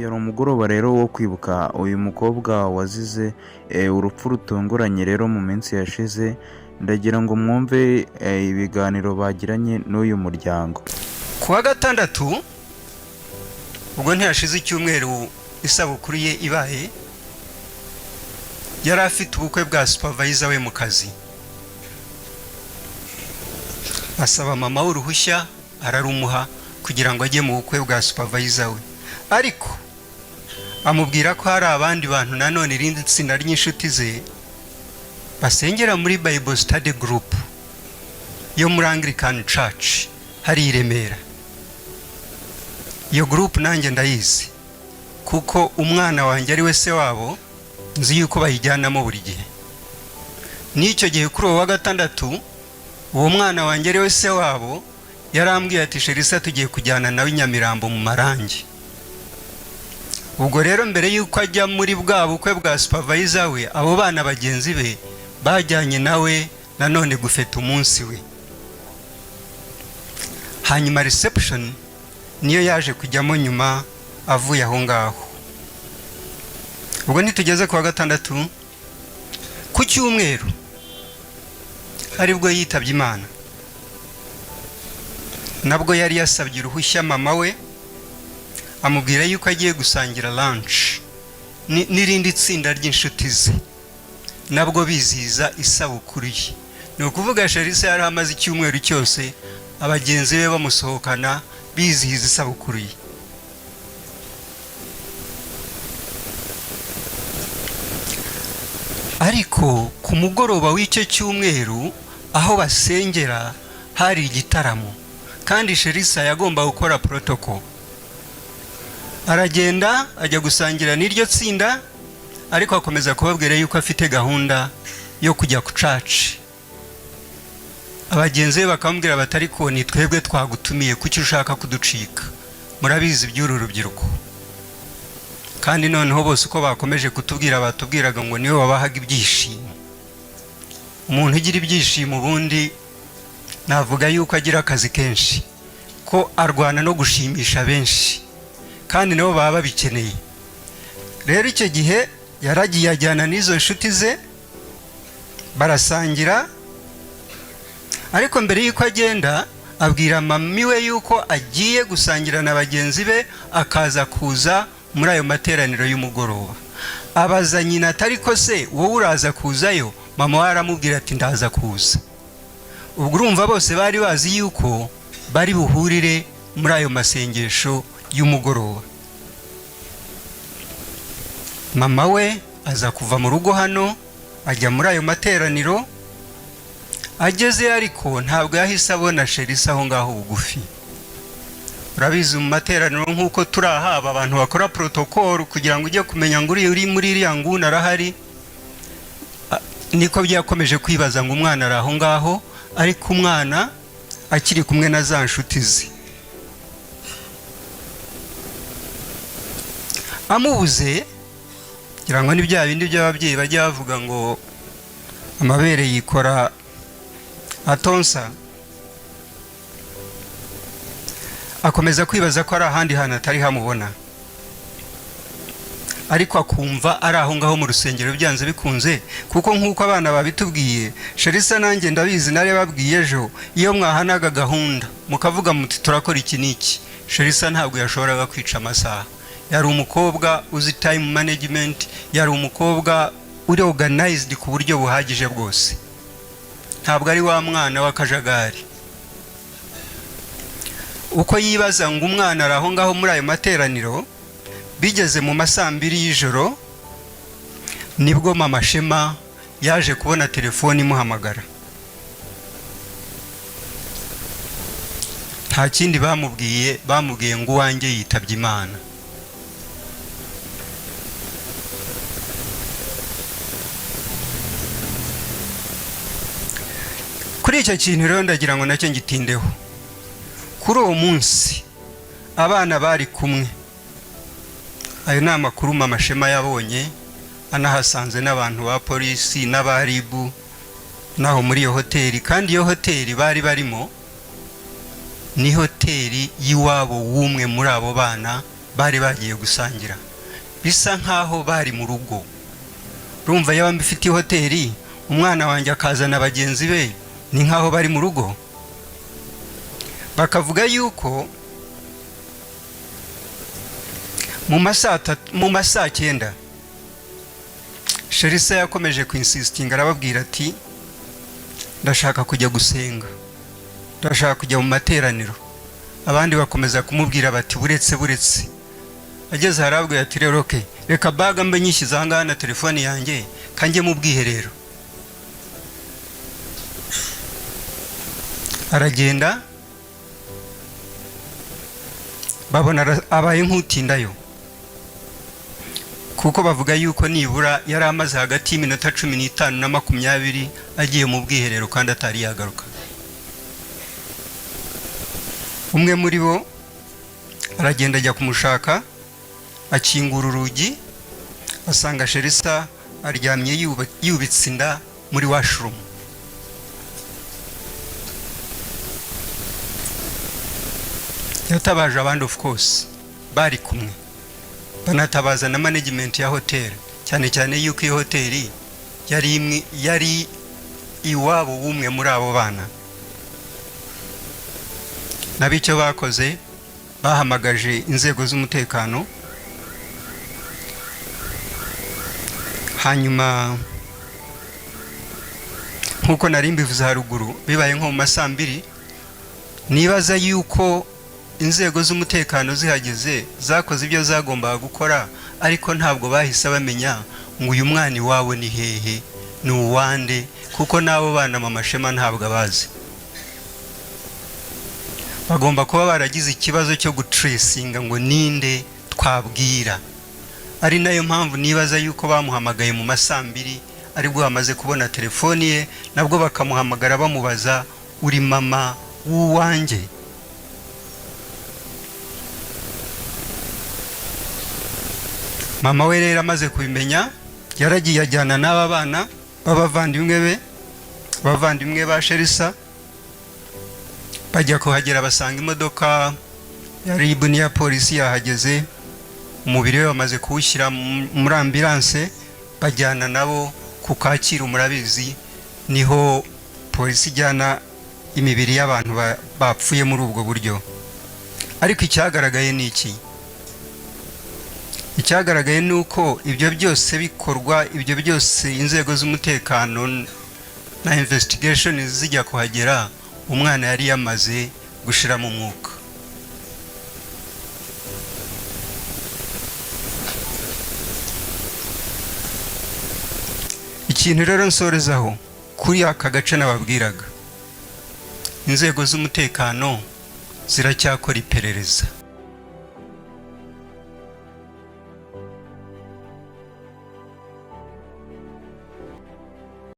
yari umugoroba rero wo kwibuka uyu mukobwa wazize urupfu rutunguranye rero mu minsi yashize. Ndagira ngo mwumve ibiganiro bagiranye n'uyu muryango. Kuwa gatandatu ubwo ntiyashize icyumweru isabukuru ye ibaye, yari afite ubukwe bwa supervisor we mu kazi. Asaba mama w'uruhushya ararumuha kugira ngo ajye mu bukwe bwa supervisor we, ariko amubwira ko hari abandi bantu nanone irindi tsinda ry'inshuti ze basengera muri Bible Study Group yo muri Anglican Church hari i Remera. Iyo group nanjye ndayizi kuko umwana wanjye ari we se wabo, nzi yuko bayijyanamo buri gihe. N'icyo gihe kuri uwo wa gatandatu uwo mwana wanjye ari we se wabo yarambwiye ati Sherisa tugiye kujyana nawe Nyamirambo mu Marangi. Ubwo rero mbere yuko ajya muri bwa bukwe bwa supervisor we, abo bana bagenzi be bajyanye nawe nanone gufeta umunsi we. Hanyuma reception niyo yaje kujyamo nyuma avuye aho ngaho. Ubwo nitugeze ku wa gatandatu, ku cyumweru aribwo yitabye Imana. Nabwo yari yasabye uruhushya mama we, amubwira yuko agiye gusangira lunch n'irindi tsinda ry'inshuti ze, nabwo biziza isabukuru ye. Ni ukuvuga Sherisa yari amaze icyumweru cyose abagenzi be bamusohokana bizihiza isabukuru ye. Ariko ku mugoroba w'icyo cyumweru aho basengera hari igitaramo, kandi Sherisa yagomba gukora protocol. Aragenda ajya gusangira n'iryo tsinda, ariko akomeza kubabwira yuko afite gahunda yo kujya ku church. Abagenzi be bakamubwira batari ko ni twebwe twagutumiye, kuki ushaka kuducika? Murabizi by'uru rubyiruko. Kandi noneho bose uko bakomeje kutubwira batubwiraga ngo niwe wabahaga ibyishimo. Umuntu ugira ibyishimo ubundi navuga yuko agira akazi kenshi, ko arwana no gushimisha benshi, kandi nabo baba babikeneye. Rero icyo gihe yaragiye ajyana n'izo nshuti ze barasangira, ariko mbere yuko agenda abwira mami we yuko agiye gusangira na bagenzi be, akaza kuza muri ayo materaniro y'umugoroba. Abaza nyina atari ko se wowe uraza kuzayo? Mama we aramubwira ati ndaza kuza. Ubwo urumva bose bari bazi yuko bari buhurire muri ayo masengesho y'umugoroba. Mama we aza kuva mu rugo hano ajya muri ayo materaniro. Ageze ariko ntabwo yahise abona Sherisa aho ngaho bugufi. Urabizi mu materaniro nk'uko turahaba abantu bakora protocol kugira ngo ujye kumenya ngo uri muri iriya nguni arahari. Niko byakomeje kwibaza ngo umwana ari aho ngaho, ariko umwana akiri kumwe na za nshuti ze. Amubuze ngira ngo ni bya bindi by'ababyeyi bajya bavuga ngo amabere yikora atonsa. Akomeza kwibaza ko ari ahandi hantu atari hamubona, ariko akumva ari aho ngaho mu rusengero byanze bikunze, kuko nk'uko abana babitubwiye, Sherisa nanjye ndabizi nare babwiye ejo, iyo mwahanaga gahunda mukavuga muti turakora iki n'iki, Sherisa ntabwo yashoboraga kwica amasaha. Yari umukobwa uzi time management, yari umukobwa uri organized ku buryo buhagije bwose. Ntabwo ari wa mwana w'akajagari. Uko yibaza ngo umwana ari aho ngaho muri ayo materaniro, bigeze mu masaa 2 y'ijoro nibwo mama Shema yaje kubona telefoni imuhamagara. Nta kindi bamubwiye ngo uwanjye yitabye Imana. Kuri icyo kintu rero ndagira ngo nacyo ngitindeho. Kuri uwo munsi abana bari kumwe. Ayo ni amakuru mama Shema yabonye, anahasanze n'abantu ba polisi n'abaribu naho muri iyo hoteli. Kandi iyo hoteli bari barimo ni hoteli y'iwabo w'umwe muri abo bana bari bagiye gusangira, bisa nkaho bari mu rugo. Rumva yaba mbifite hoteli, umwana wanjye akazana bagenzi be, ni nkaho bari mu rugo. Bakavuga yuko mu masaa 9 Sherisa yakomeje kuinsistinga, arababwira ati ndashaka kujya gusenga, ndashaka kujya mu materaniro. Abandi bakomeza kumubwira bati buretse. Ageze harabwira ati rero okay, reka baga mbe nyishyize ahangaha na telefone yanjye kanjye mu bwiherero. Aragenda, babona abaye nk'utindayo, kuko bavuga yuko nibura yari amaze hagati y'iminota 15 na 20 agiye mu bwiherero kandi atari yagaruka. Umwe muri bo aragenda ajya kumushaka, akingura urugi, asanga Sherisa aryamye yubitse inda muri washroom. Yatabaje abandi of course bari kumwe, banatabaza na management ya hotel, cyane yuko iyo hoteli yari iwabo bumwe muri abo bana. Nabicyo bakoze, bahamagaje inzego z'umutekano. Hanyuma nkuko nari mbivuze haruguru, bibaye nko mu masaa 2, nibaza yuko inzego z'umutekano zihageze zakoze ibyo zagombaga gukora, ariko ntabwo bahise bamenya ngo uyu mwana iwawe ni hehe, ni uwande, kuko nabo bana mama Shema ntabwo abazi. Bagomba kuba baragize ikibazo cyo gutracinga ngo ninde twabwira. Ari nayo mpamvu nibaza yuko bamuhamagaye mu masaa 2 aribwo bamaze kubona telefoni ye, nabwo bakamuhamagara bamubaza uri mama w'uwanjye. Mama we rero amaze kubimenya, yaragiye ajyana n'aba bana b'abavandimwe ba Sherisa, bajya kuhagera basanga imodoka ya RIB n'iya polisi yahageze. Umubiri we bamaze kuwushyira muri ambulance, bajyana nabo ku Kacyiru. Murabizi niho polisi ijyana imibiri y'abantu bapfuye muri ubwo buryo. Ariko icyagaragaye ni iki? Icyagaragaye ni uko ibyo byose bikorwa, ibyo byose inzego z'umutekano na investigation zijya kuhagera, umwana yari yamaze gushira mu mwuka. Ikintu rero nsorezaho kuri aka gace nababwiraga, inzego z'umutekano ziracyakora iperereza.